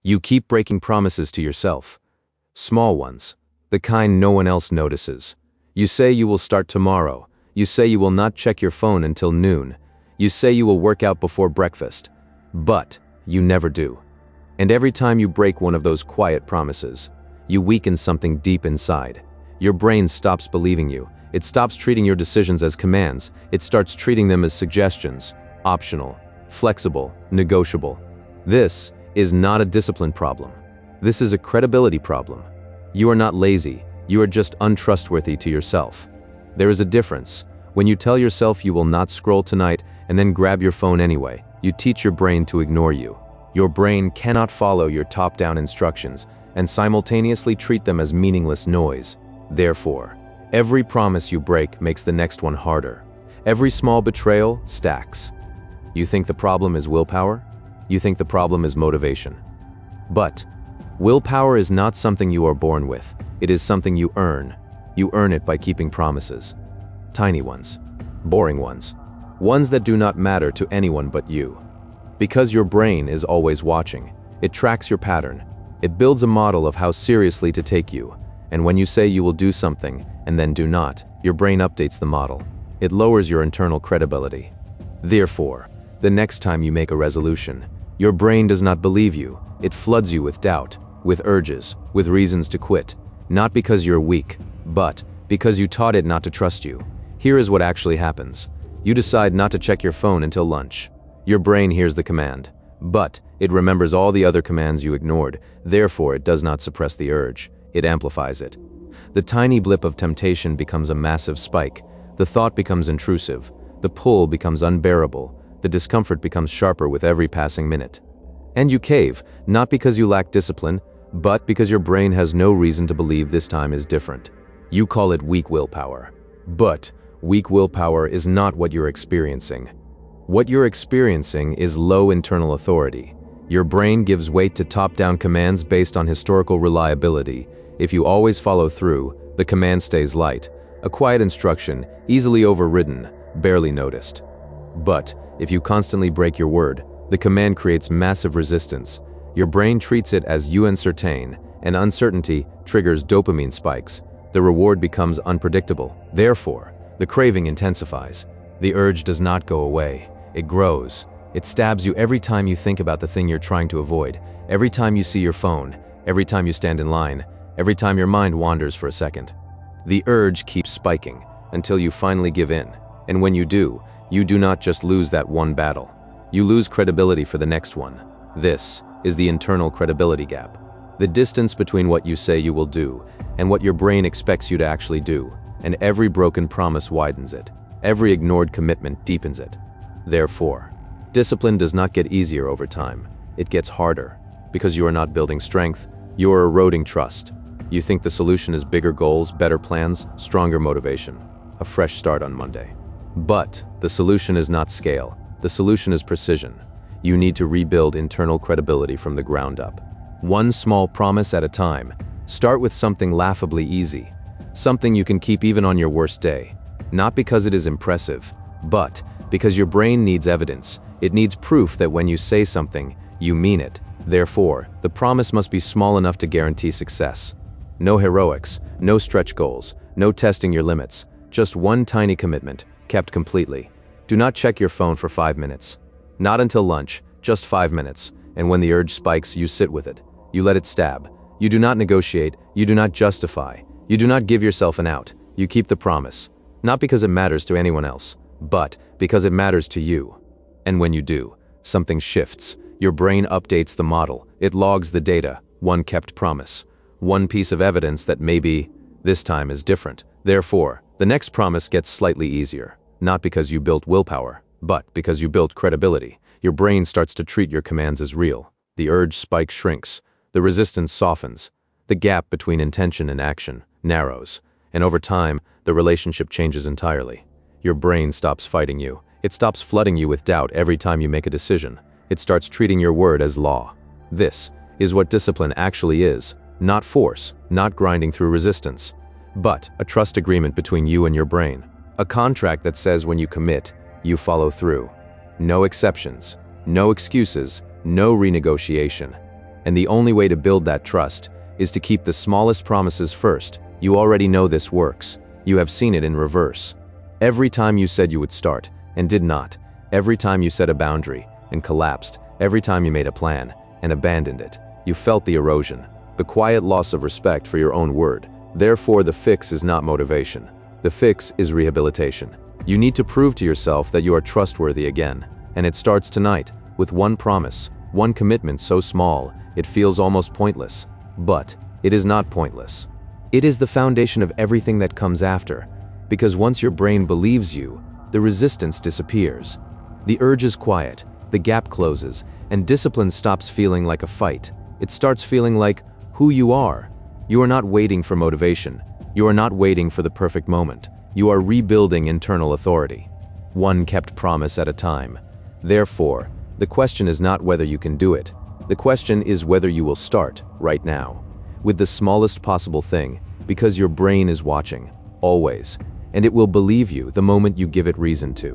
You keep breaking promises to yourself. Small ones, the kind no one else notices. You say you will start tomorrow. You say you will not check your phone until noon. You say you will work out before breakfast. But you never do. And every time you break one of those quiet promises, you weaken something deep inside. Your brain stops believing you. It stops treating your decisions as commands. It starts treating them as suggestions, optional, flexible, negotiable. This is not a discipline problem. This is a credibility problem. You are not lazy. You are just untrustworthy to yourself. There is a difference. When you tell yourself you will not scroll tonight and then grab your phone anyway, you teach your brain to ignore you. Your brain cannot follow your top-down instructions and simultaneously treat them as meaningless noise. Therefore, every promise you break makes the next one harder. Every small betrayal stacks. You think the problem is willpower? You think the problem is motivation. But willpower is not something you are born with. It is something you earn. You earn it by keeping promises. Tiny ones. Boring ones. Ones that do not matter to anyone but you. Because your brain is always watching. It tracks your pattern. It builds a model of how seriously to take you. And when you say you will do something and then do not, your brain updates the model. It lowers your internal credibility. Therefore, the next time you make a resolution, your brain does not believe you. It floods you with doubt, with urges, with reasons to quit. Not because you're weak, but because you taught it not to trust you. Here is what actually happens. You decide not to check your phone until lunch. Your brain hears the command, but it remembers all the other commands you ignored. Therefore, it does not suppress the urge. It amplifies it. The tiny blip of temptation becomes a massive spike. The thought becomes intrusive. The pull becomes unbearable. The discomfort becomes sharper with every passing minute. And you cave, not because you lack discipline, but because your brain has no reason to believe this time is different. You call it weak willpower. But weak willpower is not what you're experiencing. What you're experiencing is low internal authority. Your brain gives weight to top-down commands based on historical reliability. If you always follow through, the command stays light. A quiet instruction, easily overridden, barely noticed. But if you constantly break your word, the command creates massive resistance. Your brain treats it as uncertain, and uncertainty triggers dopamine spikes. The reward becomes unpredictable. Therefore, the craving intensifies. The urge does not go away. It grows. It stabs you every time you think about the thing you're trying to avoid, every time you see your phone, every time you stand in line, every time your mind wanders for a second. The urge keeps spiking until you finally give in. And when you do not just lose that one battle. You lose credibility for the next one. This is the internal credibility gap. The distance between what you say you will do and what your brain expects you to actually do. And every broken promise widens it. Every ignored commitment deepens it. Therefore, discipline does not get easier over time. It gets harder. Because you are not building strength, you are eroding trust. You think the solution is bigger goals, better plans, stronger motivation, a fresh start on Monday. But the solution is not scale. The solution is precision. You need to rebuild internal credibility from the ground up. One small promise at a time. Start with something laughably easy. Something you can keep even on your worst day. Not because it is impressive, but because your brain needs evidence. It needs proof that when you say something, you mean it. Therefore, the promise must be small enough to guarantee success. No heroics, no stretch goals, no testing your limits. Just one tiny commitment, kept completely. Do not check your phone for 5 minutes. Not until lunch, just 5 minutes. And when the urge spikes, you sit with it. You let it stab. You do not negotiate. You do not justify. You do not give yourself an out. You keep the promise. Not because it matters to anyone else, but because it matters to you. And when you do, something shifts. Your brain updates the model. It logs the data. One kept promise. One piece of evidence that maybe this time is different. Therefore, the next promise gets slightly easier. Not because you built willpower, but because you built credibility. Your brain starts to treat your commands as real. The urge spike shrinks. The resistance softens. The gap between intention and action narrows. And over time, the relationship changes entirely. Your brain stops fighting you. It stops flooding you with doubt every time you make a decision. It starts treating your word as law. This is what discipline actually is. Not force, not grinding through resistance, but a trust agreement between you and your brain. A contract that says when you commit, you follow through. No exceptions, no excuses, no renegotiation. And the only way to build that trust is to keep the smallest promises first. You already know this works. You have seen it in reverse. Every time you said you would start and did not, every time you set a boundary and collapsed, every time you made a plan and abandoned it, you felt the erosion, the quiet loss of respect for your own word. Therefore, the fix is not motivation. The fix is rehabilitation. You need to prove to yourself that you are trustworthy again, and it starts tonight with one promise, one commitment so small it feels almost pointless. But it is not pointless. It is the foundation of everything that comes after, because once your brain believes you, the resistance disappears. The urge is quiet, the gap closes, and discipline stops feeling like a fight. It starts feeling like who you are. You are not waiting for motivation. You are not waiting for the perfect moment. You are rebuilding internal authority, one kept promise at a time. Therefore, the question is not whether you can do it. The question is whether you will start right now, with the smallest possible thing, because your brain is watching, always, and it will believe you the moment you give it reason to.